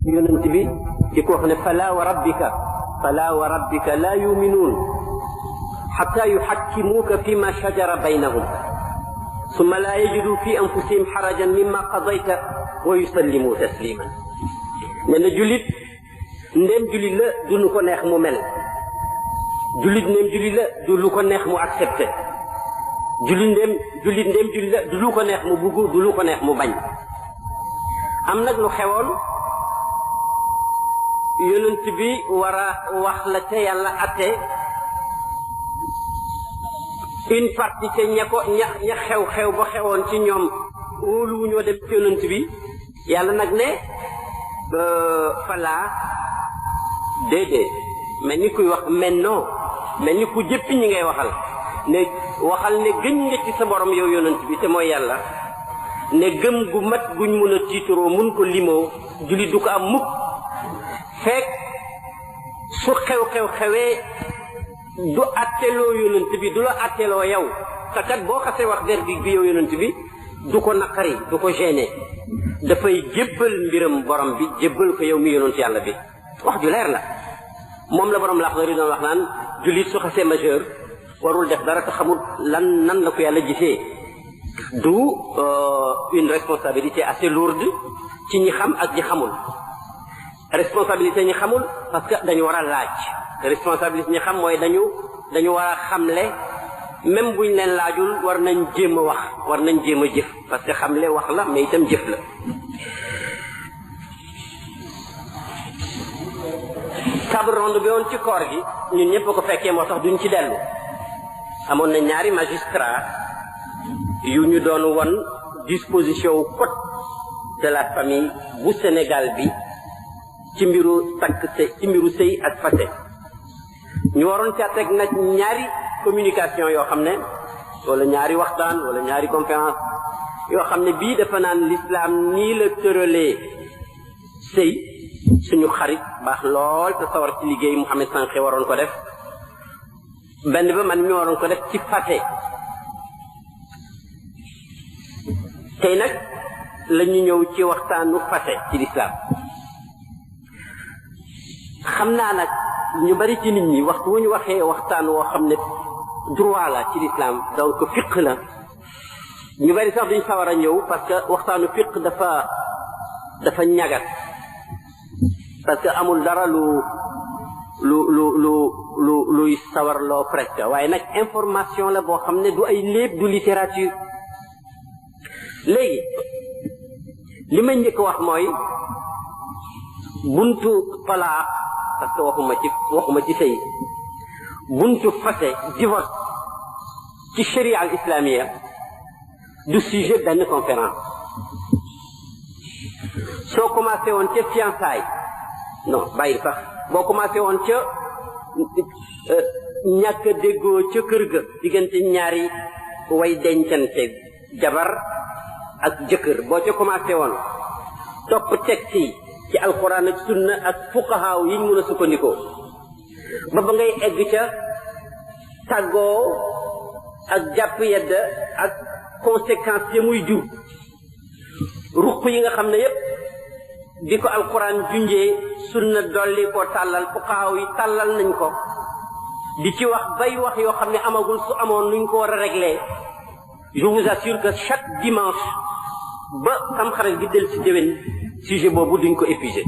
yonent bi di ko wax ne fala wa rabbika la yuminuun xatta yuxakkimuuka fi ma shajara baynahum summa la yajidu fi anfusihim xarajan mimma qadayta wa yusallimu tasliman. nee na jullit ndéem jullit la du lu ko neex mu mel, jullit ndéem jullit la du lu ko neex mu accepté, jullit ndéem jullit la du lu ko neex mu bugg, du lu ko neex mu bañ. am nag lu xewoon yonent bi war a wax la ca yàlla atte une partie ca ña xew ba xewoon ci ñoom wóoluwu ñoo dem ci yonent bi yàlla nag ne falaa déedéet mel ni kuy wax maintenant mel ni ku jëppi ñi ngay waxal ne gëñ nga ci sa borom yow yonent bi te mooy yàlla ne gëm gu mat guñ mun a tiitaroo mun ko limoo jullit du ko am mukk fekk su xew-xewee du atteloo yonent bi du la atteloo yow te kat boo xasee wax verdict bi yow yonent bi du ko naqari du ko gêné dafay jébbal mbiram borom bi jébbal ko yow mi yonent yàlla bi. wax ju leer la moom la borom Laxdari doon wax naan jullit su xasee majeur warul def dara te xamul nan la ko yàlla gisee. du une responsabilité assez lourde ci ñi xam ak ñi xamul. responsabilité ñi xamul parce que dañu war a laaj responsabilité ñi xam mooy dañu war a xamle même buñ leen laajul war nañ jéem a wax war nañ jéem a jëf parce que xamle wax la mais itam jëf la. table ronde bi woon ci koor gi ñun ñëpp ko fekkee moo tax duñ ci dellu. amoon na ñaari magistrat yu ñu doon won disposition code de la famille bu Sénégal bi ci mbiru sëy ak fase. ñu waroon ca teg nag ñaari communication yoo xam ne wala ñaari waxtaan wala ñaari conférence yoo xam ne bii dafa naan l'islam nii la tëralee sëy suñu xarit baax lool te sawar ci liggéey Mouhamed Sankhé waroon ko def benn ba man ñu waroon ko def ci fase. tey nag la ñu ñëw ci waxtaanu fase ci l'islam. xam naa nag ñu bari ci nit ñi waxtu wu ñu waxee waxtaan woo xam ne droit la ci l'islam donc fiqh la ñu bari sax duñ sawar a ñëw parce que waxtaanu fiqh dafa ñagat parce que amul dara luy sawarloo presque waaye nag information la boo xam ne du ay léeb du littérature. léegi li ma njëkk wax mooy buntu talaq parce que waxuma ci sëy buntu fase divorce ci sharia al islamia du sujet benn conférence. soo commencé woon ca fiançailles non bàyyi sax boo commencé woon ca ñàkk a déggoo ca kër ga diggante ñaari way dencante jabar ak jëkkër boo ca commencé woon topp texte yi ci alquran ak sunna ak fuqahaaw yi ñu mën a sukkandikoo ba ngay egg ca tàggoo ak jàpp yedda ak conséquences yi muy jur ruq yi nga xam ne yépp bi ko alquran junjee sunna dolli ko tàllal fuqahaaw yi tàllal nañ ko di ci wax bay wax yoo xam ne amagul su amoon nuñ ko war a régler. je vous assure que chaque dimanche ba Tamxarit gi del ci déwén sujet boobu duñ ko épuisé.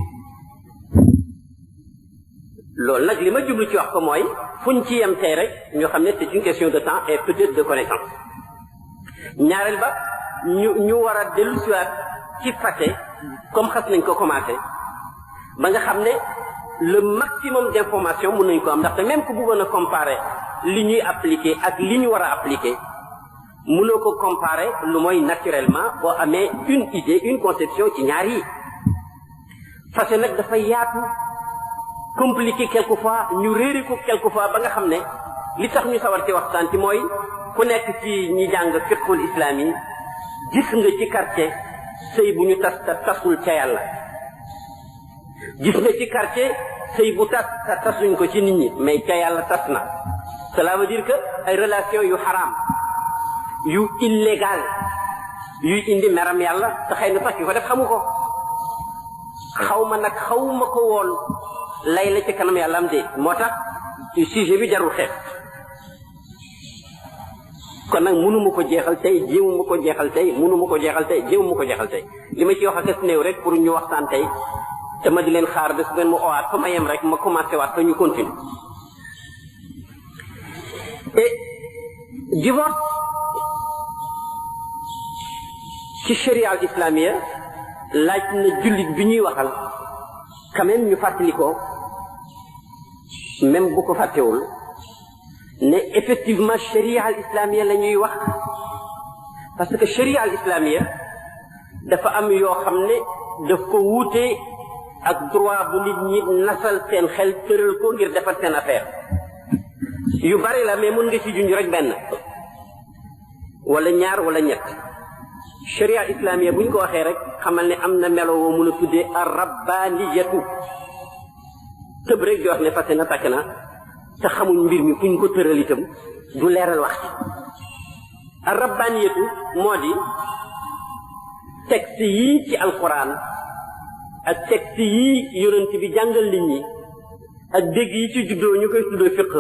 loolu nag li ma jublu ci wax ko mooy fuñ ci yem tey rek ñoo xam ne c'est une question de temps et peut-être de connaissance. ñaareel ba ñu war a dellu siwaat ci fàtte comme xas nañ ko commencé ba nga xam ne le maximum d'information mën nañ ko am ndaxte même ku bëggoon a comparer li ñuy appliquer ak li ñu war a appliquer mënoo ko comparer lu mooy naturellement boo amee une idée une conception ci ñaar yi. fase nag dafa yaatu compliqué quelquefois ñu réeri ko quelquefois ba nga xam ne li tax ñu sawar ci waxtaan ci mooy ku nekk ci ñi jàng fiqhul islam yi gis nga ci quartier sëy bu ñu tasul ca yàlla. gis nga ci quartier sëy bu tasuñ ko ci nit ñi mais ca yàlla tas na. cela veut dire que ay relations yu xaraam yu illégal yuy indi meram yàlla te xëy na sax ki ko def xawma nag xawma ko woon lay la ci kanam yàlla am de moo tax sujet bi jarul xeet kon nag mënuma ko jeexal tey jéemuma ko jeexal tey mënuma ko jeexal tey jéemuma ko jeexal tey li ma ci wax ak néew rek pour ñu waxtaan tey te ma di leen xaar bés ngeen ma owaat fa ma yem rek ma commencé waat fa ñu continue et divorce ci sharia al islamia laaj na jullit bi ñuy waxal quand même ñu fàttali ko même bu ko fàttewul ne effectivement sharia al islamia la ñuy wax parce que sharia al islamia dafa am yoo xam ne daf ko wuute ak droit bu nit ñi nasal seen xel tëral ko ngir defar seen affaire yu bari la mais mën nga ci junj rek benn wala ñaar wala ñett sharia islamia bu ñu ko waxee rek xamal ne am na melo woo mën a tuddee ar-rabbaniyatu tëb rek di wax ne fase na takk na te xamuñ mbir mi fu ñu ko tëral itam du leeral wax ci ar-rabbaniyatu moo di texte yii ci alquran ak texte yii yonent bi jàngal nit ñi ak dégg yi ci juddoo ñu koy tuddoo fiq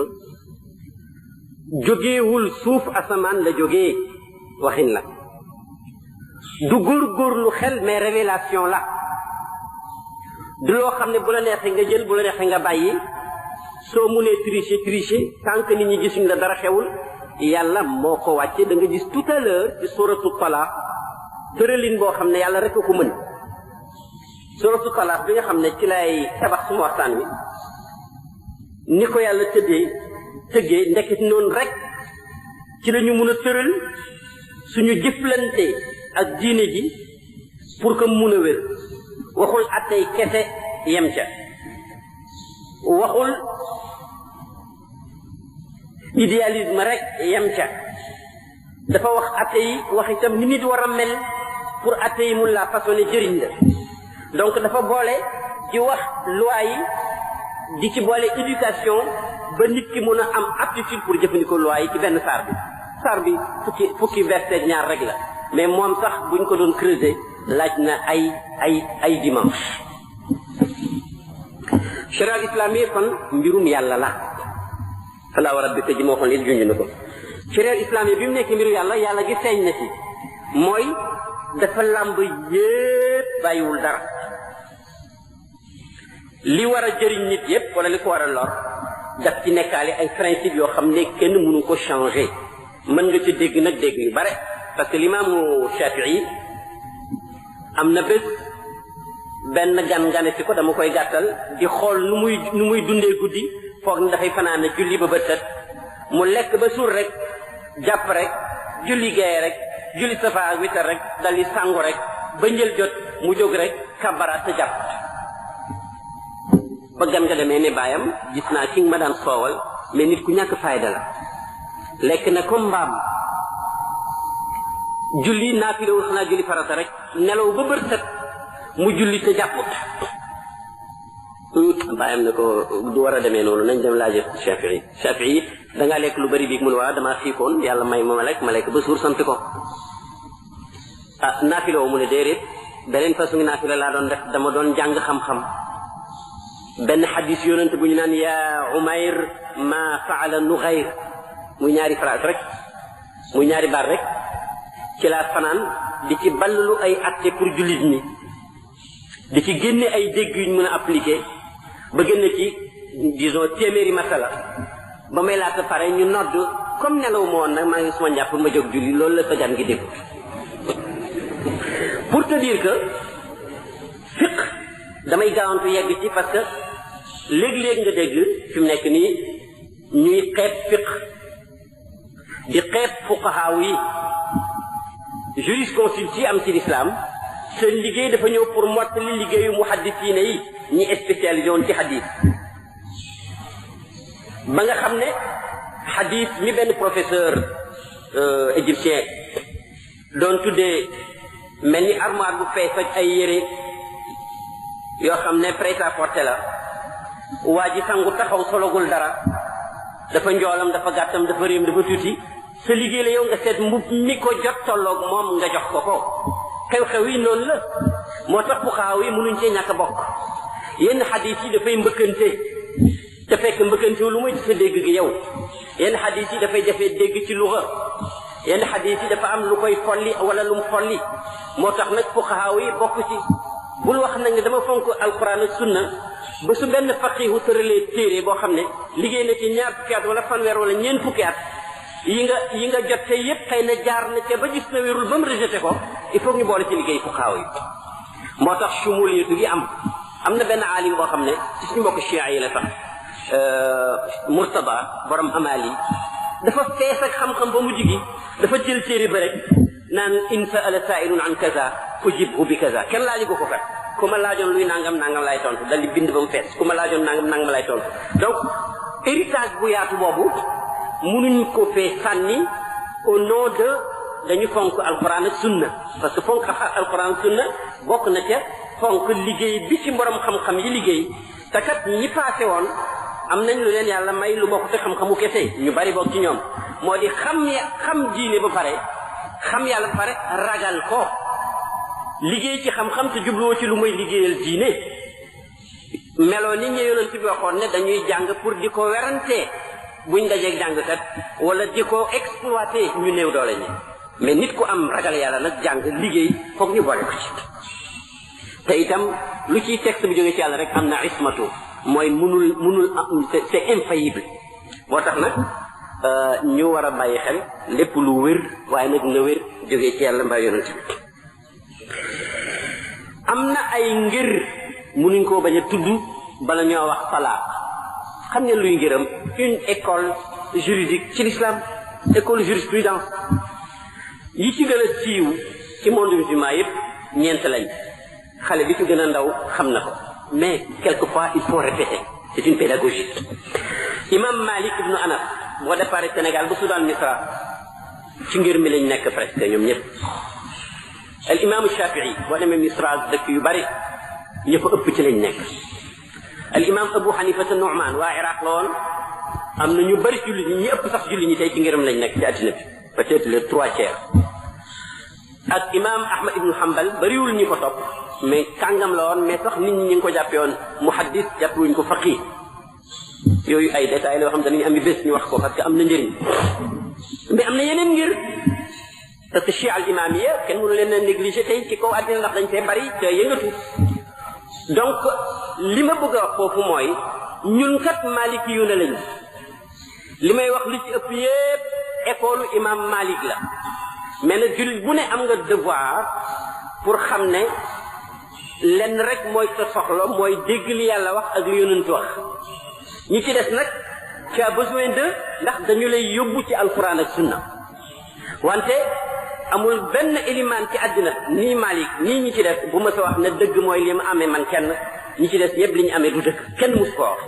jógeewul suuf asamaan la jógee waxin la du góorgóorlu xel mais révélation la du loo xam ne bu la neexee nga jël bu la neexee nga bàyyi soo munee tricher tant que nit ñi gisuñ la dara xewul yàlla moo ko wàcce da nga gis tout à l'heure ci suratu Talaq tëralin boo xam ne yàlla rek a ko mën suratu Talaq bi nga xam ne ci lay tabax suma waxtaan wi ni ko yàlla tëggee ndekit noonu rek ci la ñu mun a tëral suñu jëflante ak diine ji pour que mun a wér waxul attey kese yem ca waxul idéalisme rek yem ca dafa wax atte yi wax itam ni nit war a mel pour atte yi mun laa façonné jëriñ la donc dafa boole di wax loi yi di ci boole éducation ba nit ki mun a am aptitude pour jëfandikoo loi yi ci benn saar bi fukki verset ñaar rek la mais moom sax buñ ko doon creuser laaj na ay dimanche sharia islamiyya kon mbirum yàlla la fala wa rabbika ji moo xoon li junj na ko sharia islamiyya bi mu nekk mbiru yàlla gi feeñ na ci mooy dafa làmb yépp bàyyiwul dara li war a jëriñ nit yépp wala li ko war a lor daf ci nekkaale ay principe yoo xam ne kenn mënu ko changer mën nga ci dégg nag dégg yu bare parce que l'imaamu Shafii am na bés benn gan ci ko dama koy gàttal di xool nu muy dundee guddi foog ni dafay fanaane julli ba bët set mu lekk ba suur rek jàpp rek julli gaye rek julli safa ak witar rek dal di sangu rek ba njël jot mu jóg rek kabaraat te jàpp ba gan nga demee ne baayam gis naa ki nga ma daan soowal mais nit ku ñàkk fayda la lekk na comme mbaam julli naafile wul xanaa julli farata rek nelaw ba bër set mu julli te jàpput baayam ne ko du war a demee noonu nañ dem laaje Shafii dangaa lekk lu bari biig mu ne waa damaa xiifoon yàlla may ma lekk ba suur sant ko naafile woo mu ne déedéet beneen façon naafile laa doon def dama doon jàng xam-xam benn xadis yonent bu ñu naan yaa Umayr ma faala Nughayr muy ñaari phrase rek muy ñaari baat rek ci laa fanaan di ci ballalu ay acte pour jullit ñi di ci génne ay dégg yuñ mën a appliquer ba génne ci disons téeméeri masala ba may laata pare ñu nodd comme nelaw ma woon nag maa ngi suma njàpp ma jóg julli loolu la sa gan gi dégg pour te dire que fiqh damay gaawantu yegg ci parce que léeg-léeg nga dégg fi mu nekk nii ñuy xeeb fiqh di xeeb fuqahaaw yi jurisconsulte yi am ci l'islam seen liggéey dafa ñëw pour mottali liggéeyu muhaddisiina yi ñi spécialisé woon ci hadith ba nga xam ne hadith mi benn professeur égyptien doon tuddee mel ni armoire bu fees ak ay yére yoo xam ne prêt-à-porter la waa ji sangu taxaw sologul dara dafa njoolam dafa gàttam dafa réem dafa tuuti sa liggéey la yow nga seet mbub mi ko jot tolloog moom nga jox ko xew-xew yi noonu la moo tax fuqaaw yi mënuñ cee ñàkk bokk yenn xadis yi dafay mbëkkante te fekk mbëkkante lu muy sa dégg gi yow yenn xadis yi dafay jafee dégg ci luga yenn xadis yi dafa am lu koy folli wala lu mu folli moo tax nag fuqahaa yi bokk ci bul wax nag ne dama fonk alquran ak sunna ba su benn faqihu tëralee téere boo xam ne liggéey na ci ñaar fukki at wala fanweer wala ñeent fukki at yi nga jot te yépp xëy na jaar na ca ba gis na wérul ba mu rejeté ko il faut ñu boole ci liggéey fuqahaa yi moo tax shumuliyatu gi am na benn aalim boo xam ne ci suñu mbokk chia yi la sax Murtada borom Amali dafa fees ak xam-xam ba mujj gi dafa jël téere ba rek naan in sa'ala sa'ilun an kaza ujibhu bi kaza kenn laaju ko kat ku ma laajoon luy nangam lay tontu dal di bind ba mu fees ku ma laajoon nangam lay tontu donc héritage bu yaatu boobu mënuñ ko fee sànni au nom de dañu fonk alquran ak sunna parce que fonk alquran ak sunna bokk na ca fonk liggéey bi ci borom xam-xam yi liggéey te kat ñi passé woon am nañ lu leen yàlla may lu bokk te xam-xamu kese ñu bari bokk ci ñoom moo di xam diine ba pare xam yàlla ba pare ragal ko liggéey ci xam-xam te jubluwoo ci lu muy liggéeyal diine meloo ni ñu yonent bi waxoon ne dañuy jàng pour di ko werantee buñ dajeeg jàngkat wala di ko exploité ñu néew doole ñi mais nit ku am ragal yàlla nag jàng liggéey foog ñu boole ko ci te itam lu ciy texte bi jógee ci yàlla rek am na ismatu mooy munul c'est infaillible moo tax nag ñu war a bàyyi xel lépp lu wér waaye nag na wér jógee ci yàlla mbaa yonent bi am na ay ngir munuñ koo bañ a tudd bala ñoo wax talaaq xam ngeen luy ngëram une école juridique ci l'islam école jurisprudence yi ci gën a siiw ci monde musulman yépp ñeent lañ xale bi ci gën a ndaw xam na ko mais quelquefois il faut répéter c'est une pédagogie imam Malik ibnu Anas boo départ Sénégal ba Soudan Misra ci ngir mi lañ nekk presque ñoom ñëpp al imam Shafii boo demee Misra dëkk yu bari ñëpp ëpp ci lañ nekk al imam Abu Hanifa Nu'man waa Iraq la woon am na ñu bari julli ñi ëpp sax julli ñi tey ci ngiram lañ nekk ci àddina bi peut-être les 3/4 ak imam Ahmad ibnu Hanbal bariwul ñi ko topp mais kàngam la woon mais sax nit ñi ngi ko jàppee woon muhaddis jàppewuñ ko faqih yooyu ay détails la yoo xam ne dañuy am bés ñu wax ko parce que am na njëriñ mais am na yeneen ngir parce que chia al imamiya kenn mënu leen a négliger tey ci kaw àddina ndax dañ fee bari te yëngatu donc li ma bëgg a wax foofu mooy ñun kat maliki yu ne lañu li may wax li ci ëpp yépp école imam Malik la mais nag jullit bu ne am nga devoir pour xam ne lenn rek mooy sa soxla mooy dégg li yàlla wax ak li yonent wax ñi ci des nag tu as besoin de ndax dañu lay yóbbu ci alquran ak sunna wante amul benn élimaan ci àddina nii Malik nii ñi ci des bu ma sa wax ne dëgg mooy li ma amee man kenn ñi ci des ñëpp li ñu amee du dëgg kenn mus ko wax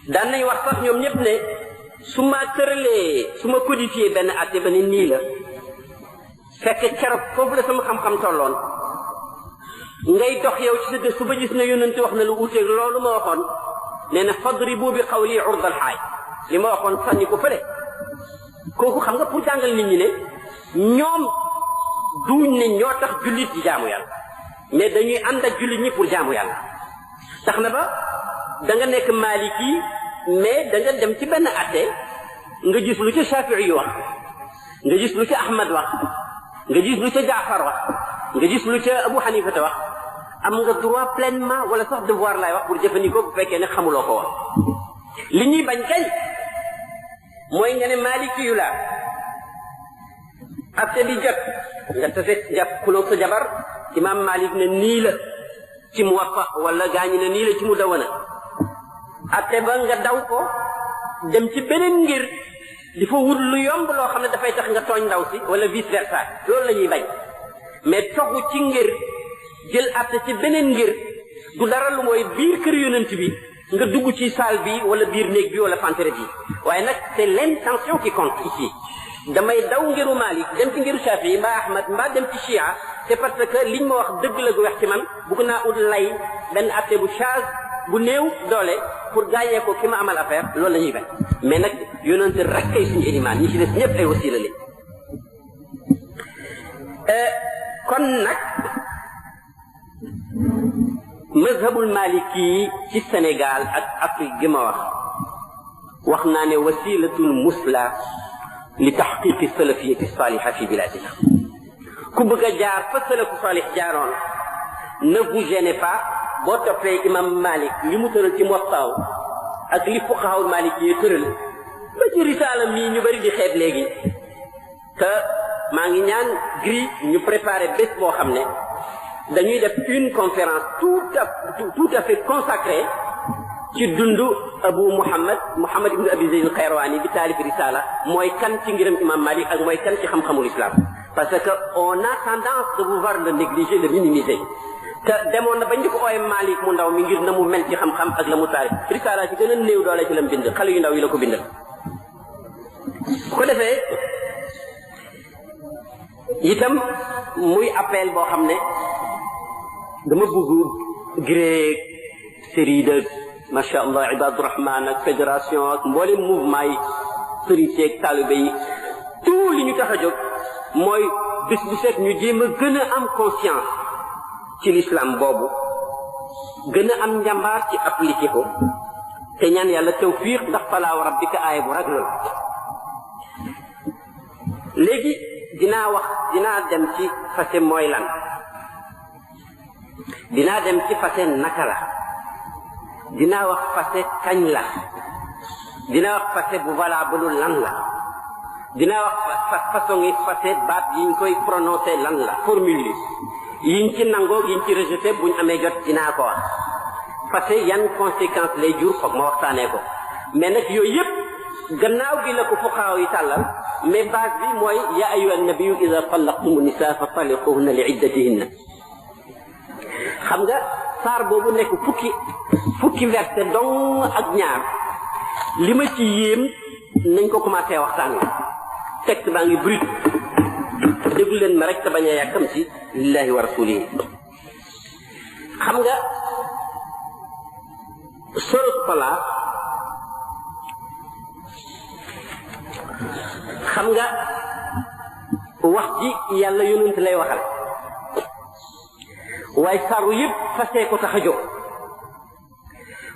daan nañ wax sax ñoom ñëpp ne su ma tëralee su ma codifié benn atte ba ne nii la fekk keroog foofu la sama xam-xam tolloon ngay dox yow ci sa gëstu ba gis ne yonent wax na lu uuteeg loolu ma waxoon nee na fadribu bi qawli urdal xaay li ma waxoon sànni ko fële kooku xam nga pour jàngal nit ñi ne ñoom duñ ne ñoo tax jullit di jaamu yàlla mais dañuy ànd ak jullit ñi pour jaamu yàlla tax na ba da nga nekk maliki mais da nga dem ci benn atte nga gis lu ca Shafii yu wax nga gis lu ca Ahmad wax nga gis lu ca Jaafar wax nga gis lu ca Abu Hanifa wax am nga droit pleinement wala sax devoir laay wax pour jëfandikoo bu fekkee ne xamuloo ko woon li ñuy bañ kañ mooy nga ne maliki yu laa atte bi jot nga tase jàpp xuloog sa jabar imam Malik ne nii la ci Muwatta wala gaañi ne nii la ci Mudawwana atte ba nga daw ko dem ci beneen ngir di fa wut lu yomb loo xam ne dafay tax nga tooñ ndaw si wala vice versa loolu la ñuy bañ mais toxu ci ngir jël atte ci beneen ngir du dara lu mooy biir kër yonent bi nga dugg ci salle bi wala biir néeg bi wala pantere bi waaye nag c'est l'intention qui compte ici damay daw ngiru Malik dem ci ngiru Shafi mbaa Ahmad mbaa dem ci Chia c'est parce que liñ ma wax dëgg la gu wax ci man bugg naa ut lay benn atte bu charge bu néew doole pour gaañee ko ki ma amal affaire loolu la ñuy bañ mais nag yonent rek kay suñu élimaan ñi ci des ñëpp ay wasiila lañ kon nag mazhabul maliki ci Sénégal ak Afrique gi ma wax naa ne wasilatul musla li taxqiqi salafiyati saliha fi biladina ku bëgg a jaar fa salafu salih jaaroon ne vous gênez pas boo toppee imam Malik li mu tëral ci Muwatta ak li fuqahaul maliki yi tëral ba ci risaala mii ñu bari di xeeb léegi te maa ngi ñaan gris ñu préparé bés boo xam ne dañuy def une conférence tout à fait consacrée ci dundu Abu Muhammad ibn Abi Zayd al-Qayrawani bi taalif risala mooy kan ci ngiram imam Malik ak mooy kan ci xam-xamul islam parce que on a tendance de vouloir le négliger, le minimiser te demoon na bañ di ko ooye Malik mu ndaw mi ngir na mu mel ci xam-xam ak la mu taalif risala ci gën a néew doole ci la mu bind xale yu ndaw yi la ko bindal bu ko defee itam muy appel boo xam ne dama bëgg grec série de macha allah Ibadur Rahman ak fédération ak mboolem mouvement yi sëriñ seeg taalibe yi tout li ñu tax a jóg mooy bis bu set ñu jéem a gën a am conscience ci l'islam boobu gën a am njàmbaar ci appliqué ko te ñaan yàlla tawfiq ndax falaa wa rabbika aaya bu raglal léegi dinaa dem ci fase mooy lan dinaa dem ci fase naka la dinaa wax fase kañ la dinaa wax fase bu valable lan la dinaa wax façon yi fase baat yiñ koy prononcé lan la formule yiñ ci nangoo yiñ ci rejeté buñ amee jot dinaa ko wax fase yan conséquence lay jur foog ma waxtaanee ko mais nag yooyu yëpp gannaaw gi la ko fuqaaw yi tàllal mais base bi mooy ya ayyuha nabiyyu idha tallaqtumu nisaa fa talliquhunna li iddatihinna xam nga saar boobu nekk fukki verset dong ak ñaar li ma ci yéem nañ ko commencé waxtaan wi texte baa ngi brut déglu leen ma rek te bañ a yàkkam ci lillahi wa rasulihi xam nga sourate Talaq xam nga wax ji yàlla yonent lay waxal waaye saru yëpp fasee ko tax a jóg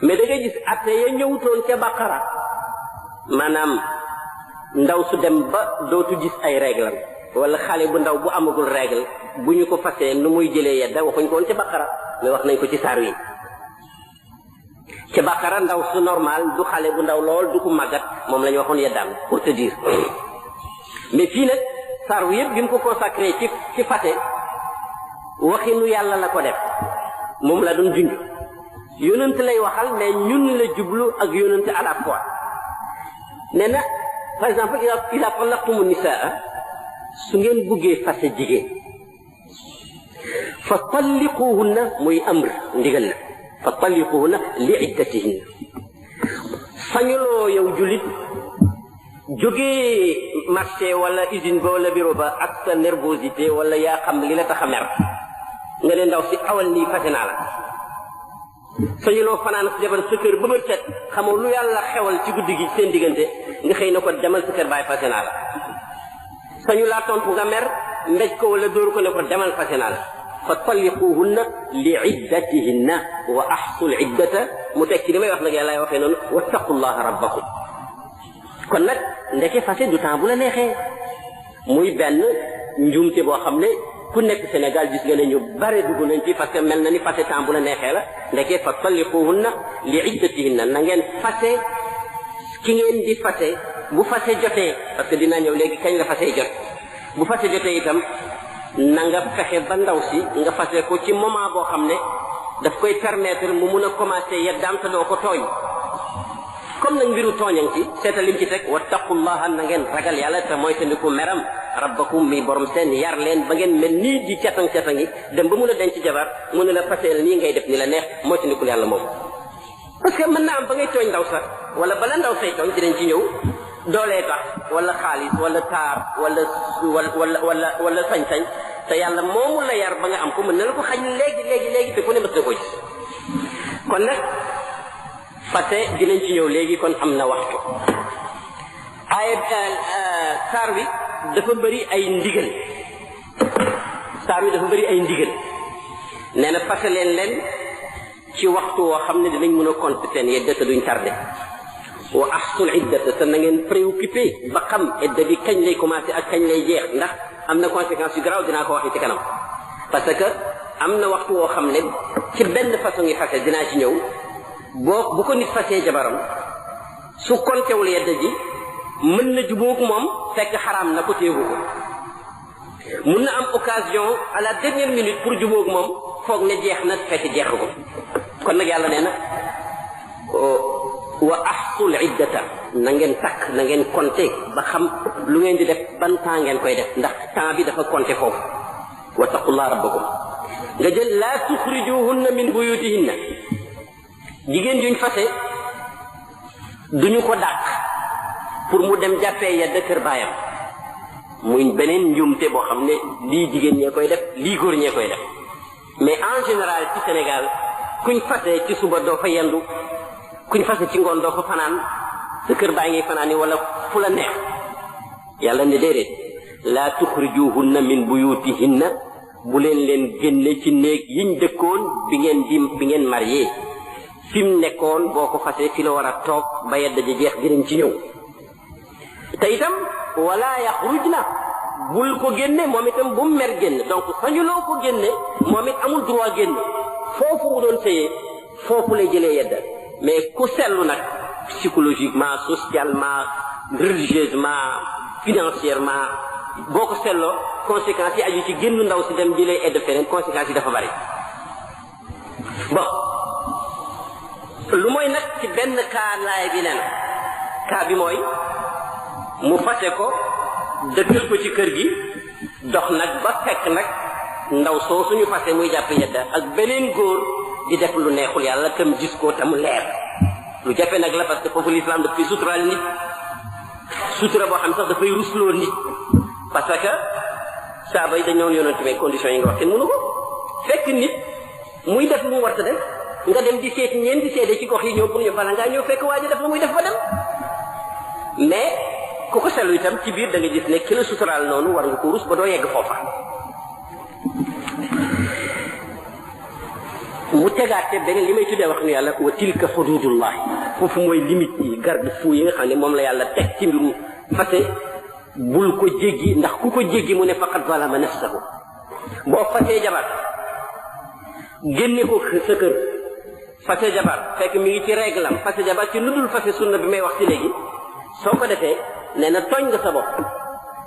mais da ngay gis atte ya ñëwutoon ca Baqara maanaam ndaw su dem ba dootu gis ay règle wala xale bu ndaw bu amagul règle bu ñu ko fasee nu muy jëlee yedda waxuñ ko woon ca Baqara mais wax nañ ko ci saar yi ca Baqara ndaw su normal du xale bu ndaw lool du ko màggat moom la ñu waxoon yeddaam pour te dire mais fii nag saar wi yëpp bi mu ko consacré ci fase waxinu yàlla la ko def moom la doon junj yonent lay waxal mais ñun la jublu ak yonent à la fois nee na par exemple ila tallaqtumu nisaa su ngeen buggee fase jigéen fa talliquhunna muy amr ndigal la fa talliquhunna li iddatihinna sañuloo yow julit jógee marché wala usine ba wala bureau ba ak sa nervosité wala yaa xam li la tax a mer nga ne ndaw si awal nii fase naa la sañuloo fanaan si jabar sa kër ba ma set xamoo lu yàlla xewal ci guddi gi seen diggante nga xëy na ko demal sa kër baay fase naa la sañu laa tontu nga mer mbéj ko wala dóoru ko ne ko demal fase naa la fa talliquhunna li iddatihinna wa ahsul iddata mu teg ci li may wax nag yàlla waxee noonu wattaqullaha rabbakum kon nag ndeke fase du temps bu la neexee muy benn njuumte boo xam ne ku nekk Sénégal gis nga ne ñu bare dugg nañ ci parce que mel na ni fase temps bu la neexee la ndeke fa talliquhunna li iddatihinna na ngeen fase ki ngeen di fase bu fase jotee parce que dinaa ñëw léegi kañ la fase jot bu fase jotee itam na nga fexe ba ndaw si nga fase ko ci moment boo xam ne daf koy permettre mu mun a commencer yeddaam te doo ko tooñ comme nag mbiru tooñang ci seetal lim ci teg wattaqullaha na ngeen ragal yàlla te mooy tandiku meram rabbakum mi borom seen yar leen ba ngeen mel nii di catang yi dem ba mun a denc jabar mu ne la faseel nii ngay def ni la neex mooy tandikul yàlla moom parce que mën naa am ba ngay tooñ ndaw sax wala bala ndaw say tooñ dinañ ci ñëw doolee tax wala xaalis wala taar wala sañ-sañ te yàlla moomu la yar ba nga am ko mën na la ko xañ léegi te ku ne mës na ko gis kon nag fase dinañ ci ñëw léegi kon am na waxtu saar wi dafa bëri ay ndigal nee na fase leen ci waxtu woo xam ne dinañ mën a compter seen yedda te duñ tardé wa ahsul iddata te na ngeen préoccupé ba xam idda bi kañ lay commencé ak kañ lay jeex ndax am na conséquence yu garaaw dinaa ko waxee ci kanam parce que am na waxtu woo xam ne ci benn façon yi fase dinaa ci ñëw bu ko nit fasee jabaram su kontewul yedda ji mën na jubóog moom fekk xaraam na ko téegu ko mun na am occasion à la dernière minute pour jubóog moom foog ne jeex na fekk jeex ko kon nag yàlla nee na wa ahsul iddata na ngeen takk na ngeen compter ba xam lu ngeen di def ban temps ngeen koy def ndax temps bi dafa compter foofu wattaqullah rabbakum nga jël laa tuxrijuhunna min buyutihinna jigéen juñ fase duñu ko dàq pour mu dem jàppee yedda kër baayam muy beneen njuumte boo xam ne lii jigéen ñee koy def lii góor ñee koy def mais en général ci Sénégal kuñ fase ci suba doo fa yendu kuñ fase ci ngoon doo fa fanaan sa kër baay ngay fanaan wala fu la neex yàlla ne déedéet laa tuxrijuhunna min buyutihinna bu leen génne ci néeg yiñ dëkkoon bi ngeen marié fi mu nekkoon boo ko fase fi la war a toog ba yedda ji jeex dinañ ci ñëw te itam wala yaxrujna bul ko génne moom itam bu mu mer génn donc sañuloo ko génne moom it amul droit génn foofu mu doon sëyee foofu lay jëlee yedda mais ku sellu nag psychologiquement socialement religieusement financièrement boo ko selloo conséquences yi aju ci génn ndaw si dem jëlee yedda feneen conséquences yi dafa bari bon lu mooy nag ci benn cas laay bi nen cas bi mooy mu fase ko dëkkal ko ci kër gi dox nag ba fekk nag ndaw soo suñu fase muy jàpp yedda ak beneen góor di def lu neexul yàlla tam gis ko tam leer lu jafe nag la parce que foofu l'islam daf koy suturaal nit sutura boo xam sax dafay rusloo nit parce que saaba yi dañoo yonent mais conditions yi nga wax kenn mënu ko fekk nit muy def lu mu warta def nga dem di seet ñeen di seede ci gox yi ñëw pour ñu bala ngaa ñëw fekk waa ji def la muy def ba dem mais ku ko seetlu itam ci biir da nga gis ne ki la suturaal noonu war nga ko rus ba doo yegg foofa mu tegaate beneen li may tuddee wax nu yàlla wa tilka xududullahi foofu mooy limite yi garde fou yi nga xam ne moom la yàlla teg ci mbiru fase bul ko jéggi ndax ku ko jéggi mu ne faqad zalama nafsahu boo fasee jabar génne ko sa kër fase jabar fekk mi ngi ci réglam fase jabar ci lu dul fase sunna bi may wax ci léegi soo ko defee nee na tooñ nga sa bopp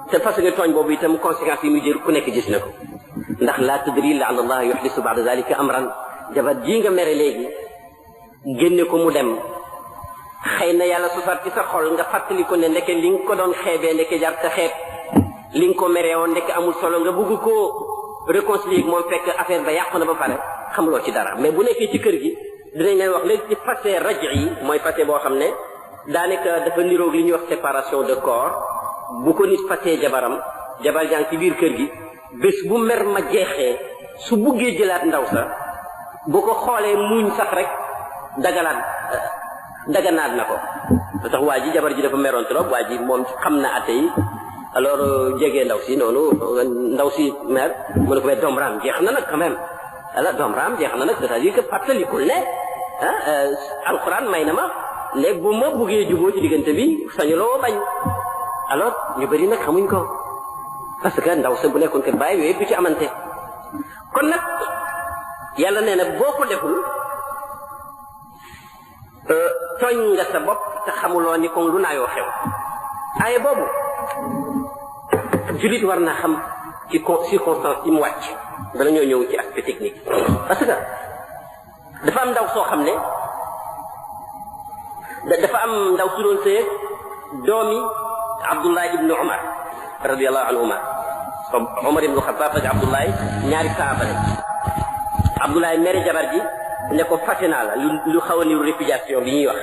te fase nga tooñ boobu itam conséquences yi muy jël ku nekk gis na ko ndax laa tadri la'alla allah yuhdisu ba'da zalika amran jabar ji nga mere léegi génne ko mu dem xëy na yàlla susaat ci sa xol nga fàttali ko ne ndeke li nga ko doon xeebee ndeke jar ta xeeb li nga ko meree woon ndeke amul solo nga bëgg koo réconcilier moom fekk affaire ba yàqu na ba pare xamuloo ci dara mais bu nekkee ci kër gi dinañ leen wax léegi ci fase raj yi mooy fase boo xam ne daanaka dafa niroog li ñuy wax séparation de corps bu ko nit fasee jabaram jabar jàng ci biir kër gi bés bu mer ma jeexee su buggee jëlaat ndaw sa bu ko xoolee muuñ sax rek daganaat na ko lu tax waa ji jabar ji dafa meroon trop waa ji moom xam na atte yi alors jege ndaw si noonu ndaw si mer mu ne ko doom raam jeex na nag quand même ala doom raam jeex na nag c'est-à-dire que fàttalikul ne alquran may na ma ne bu ma buggee juboo ci diggante bi sañuloo bañ alors ñu bëri nag xamuñ ko parce que ndaw sa bu nekkoon kër bàyyi yooyu du ci amante kon nag yàlla nee na boo ko deful tooñ nga sa bopp te xamuloo ni kon lu naayoo xew aaye boobu jullit war na xam ci circonstance yi mu wàcc bala ñoo ñëw ci aspect technique parce que dafa am ndaw soo xam ne dafa am ndaw su doon sëy doomi Abdullah ibnu Umar radiyallahu anhuma Umar ibnu Xattaab ak Abdullah ñaari saaba lañ Abdullah mere jabar ji ne ko fàtte naa la lu xaw a niru répudiation bi ñuy wax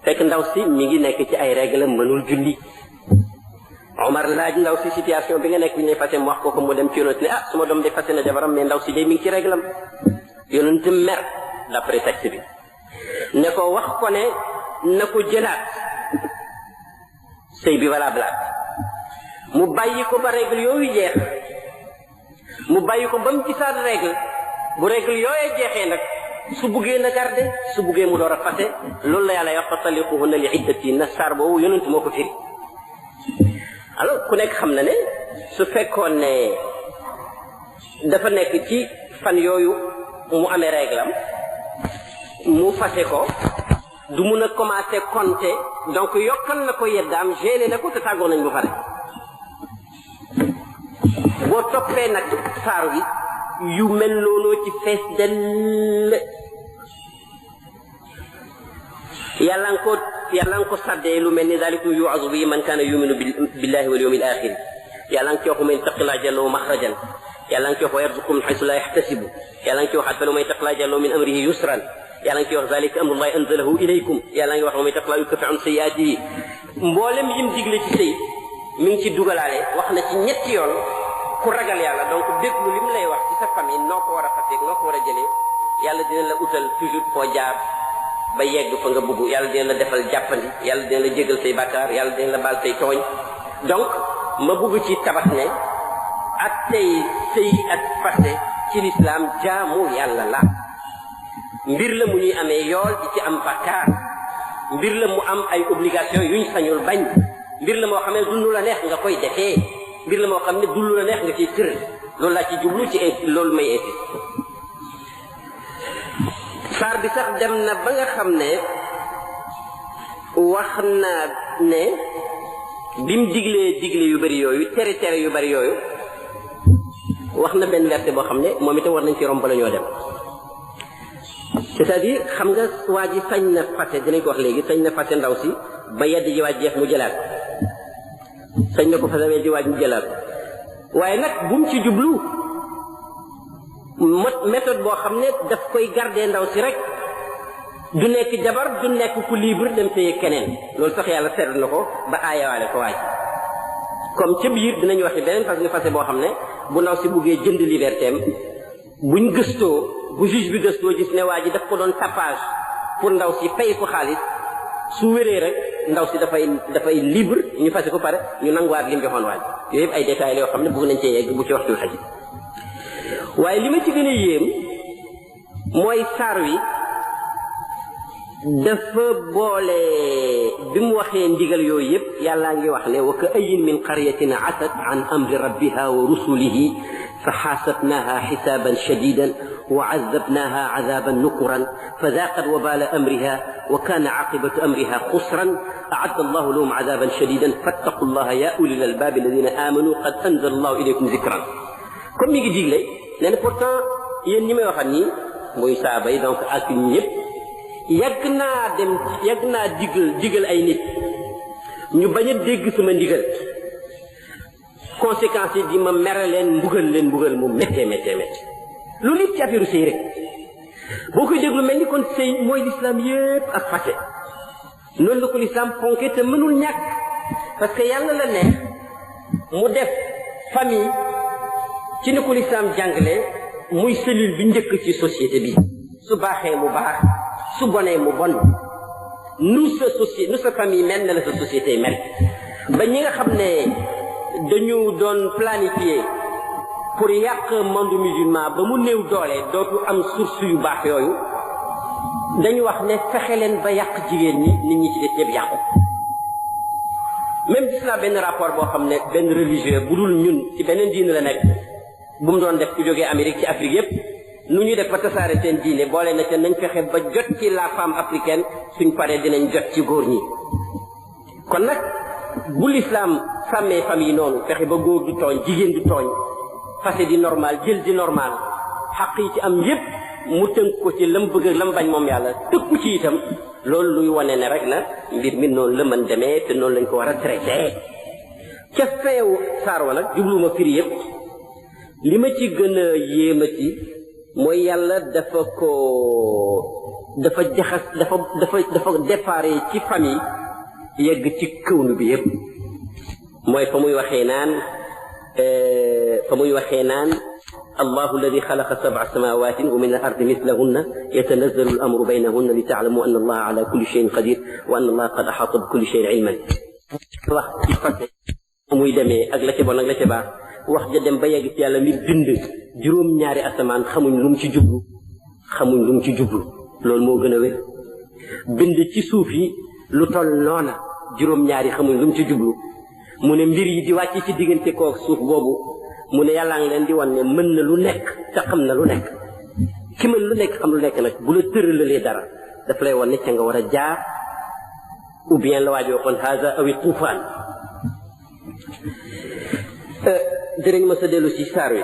fekk ndaw si mi ngi nekk ci ay règle mënul julli Omar laaj ndaw si situation bi nga nekk bi ñu fase mu wax ko mu dem ci yonent ne su ma doom de fase na jabaram mais ndaw si day mi ngi ci réglam yonent mer d'après texte bi ne ko wax ko ne na ko jëlaat sëy bi valable mu bàyyi ko ba règle yooyu jeex mu bàyyi ko ba mu gisaat règle bu règle yooyee jeexee nag su buggee na garde su buggee mu door a fase loolu la yàlla wax fatalliquhunna li iddatihinna saar boobu yonent moo ko firi. alors ku nekk xam na ne su fekkoon ne dafa nekk ci fan yooyu mu amee règle am mu fase ko du mun a commencer compter donc yokkal na ko yeddaam gêné na ko te tàggoo nañ bu pare. boo toppee nag saar wi yu mel noonu ci fees dell yàlla nga ko saddee lu mel ni dalikum yu'azu bi man kaana yuminu billahi wal yawmil axir yàlla nga ci wax man ittaqillaaha ja'ala lahu maxrajan yàlla nga ci wax wa yarzuqhu min haysu laa yahtasibu yàlla nga ci wax man ittaqillaaha ja'ala lahu min amrihi yusran yàlla nga ci wax zalika amrullahi anzalahu ilaykum yàlla nga wax man ittaqillaaha yukaffir an sayyi'aatihi mboolem yim digle ci sëy mi ngi ci dugalaale wax na ci ñetti yoon ku ragal yàlla donc déglu lim lay wax ci sa famille noo ko war a faseeg noo ko war a jëlee yàlla dina la utal toujours foo jaar ba yegg fa nga bëgg yàlla dina la defal jàppandi yàlla dina la jégal say bàkkaar yàlla dina la baal say tooñ. donc ma bëgg ci tabax ne ak tey sëy ak fase ci lislaam jaamu yàlla la mbir la mu ñuy amee yool di ci am bàkkaar mbir la mu am ay obligation yuñ sañul bañ mbir la moo xam ne dundu la neex nga koy defee mbir la moo xam ne dundu la neex nga ciy tër loolu laa ci jublu ci loolu may insisté. saar bi sax dem na ba nga xam ne wax na ne bim digle yu bari yooyu tere yu bari yooyu wax na benn verset boo xam ne moom itam war nañ ci romb la ñoo dem. c'est-à-dire xam nga waa ji sañ na fase dinañ ko wax léegi sañ na fase ndaw si ba yedd ji waaj jeex mu jëlaat sañ na ko fase ba yedd ji waaj mu jëlaat waaye nag bu mu ci jublu méthode boo xam ne daf koy garder ndaw si rek du nekk jabar du nekk ku libre dem sëy keneen loolu sax yàlla seetlu na ko ba aayawaale ko waaj comme ca biir dinañu wax ci beneen fase boo xam ne bu ndaw si buggee jënd liberté am buñ gëstoo bu juge bi gëstoo gis ne waa ji daf ko doon tapage pour ndaw si fay ko xaalis su wéree rek ndaw si dafay libre ñu fase ko pare ñu nanguwaat li mu joxoon waaj yooyu yëpp ay détails yoo xam ne bëgg nañ cee yegg bu ci waxtu xaji waaye li ma ci gën a yéem mooy saar wi dafa boole bi mu waxee ndigal yooyu yëpp yàllaa ngi wax ne wa ka ayin min qaryatin atat an amri rabbiha wa rusulihi fa xaasabnaha xisaaban shadidan wa azabnaha azaban nukuran fa daaqat wabala amriha wa kana aqibatu amriha xusran aadda allahu lahum azaban shadidan fattaqu llaha ya ulil albaabi alladina amanu qad anzala allahu ilaykum zikran comme mi ngi digle nee na pourtant yéen ñi may waxat nii muy saaba yi donc ak ñëpp yàgg naa digal ay nit ñu bañ a dégg sama ndigal conséquences yi di ma mere leen mbugal mu méttee loolu yëpp ci affaire sëy rek boo koy déglu mel ni kon sëy mooy l'islam yëpp ak fase noonu la ko l'islam fonke te mënul ñàkk parce que yàlla la neex mu def famille ci ni ko l'islam jàngale muy cellule bi njëkk ci société bi su baaxee mu baax su bonee mu bon nu sa famille mel na la sa société mel ba ñi nga xam ne dañu doon planifier pour yàq monde musulman ba mu néew doole dootu am source yu baax yooyu dañu wax ne fexe leen ba yàq jigéen ñi nit ñi ci des yëpp yàqu. même gis naa benn rapport boo xam ne benn religieux bu dul ñun ci beneen diine la nekk bu mu doon def ku jógee Amérique ci Afrique yëpp nu ñuy def ba tasaare seen diine boole na ca nañ fexe ba jot ci la femme africaine suñ paree dinañ jot ci góor ñi. kon nag bu l'islam sàmmee famille noonu fexe ba góor du tooñ jigéen du tooñ fase di normal jël di normal xaq yi ci am yépp mu tënk ko ci lam bëgg lam bañ moom yàlla tëkku ci itam loolu luy wane ne rek na mbir mi noonu la mën demee te noonu lañ ko war a traité. ca feewu saar wa nag jubluwuma firi yépp li ma ci gën a yéemati mooy yàlla dafa déparé ci famille yegg ci kawnu bi yépp mooy fa muy waxee naan allahu alladi xalaqa sab'a samaawatin wa min al ardi mislahunna yatanazzalu al amru baynahunna li ta'lamu anna allaha ala kulli shay'in qadir wa anna allaha qad ahata bi kulli shay'in ilman wax ci fase muy demee ak la ca bon ak la ca baax wax ja dem ba yegg ci yàlla mi bind juróom-ñaari asamaan xamuñ lu mu ci jublu xamuñ lu mu ci jublu loolu moo gën a wér bind ci suuf yi lu toll noona juróom-ñaari xamuñ lu mu ci jublu mu ne mbir yi di wàcc ci diggante kook suuf boobu mu ne yàllaa ngi leen di wan ne mën na lu nekk te xam na lu nekk ki mën lu nekk xam lu nekk nag bu la tëralee dara daf lay wan ne ca nga war a jaar ou bien la waaj waxoon haza awi tuufaan dinañ ma sa dellu ci saar wi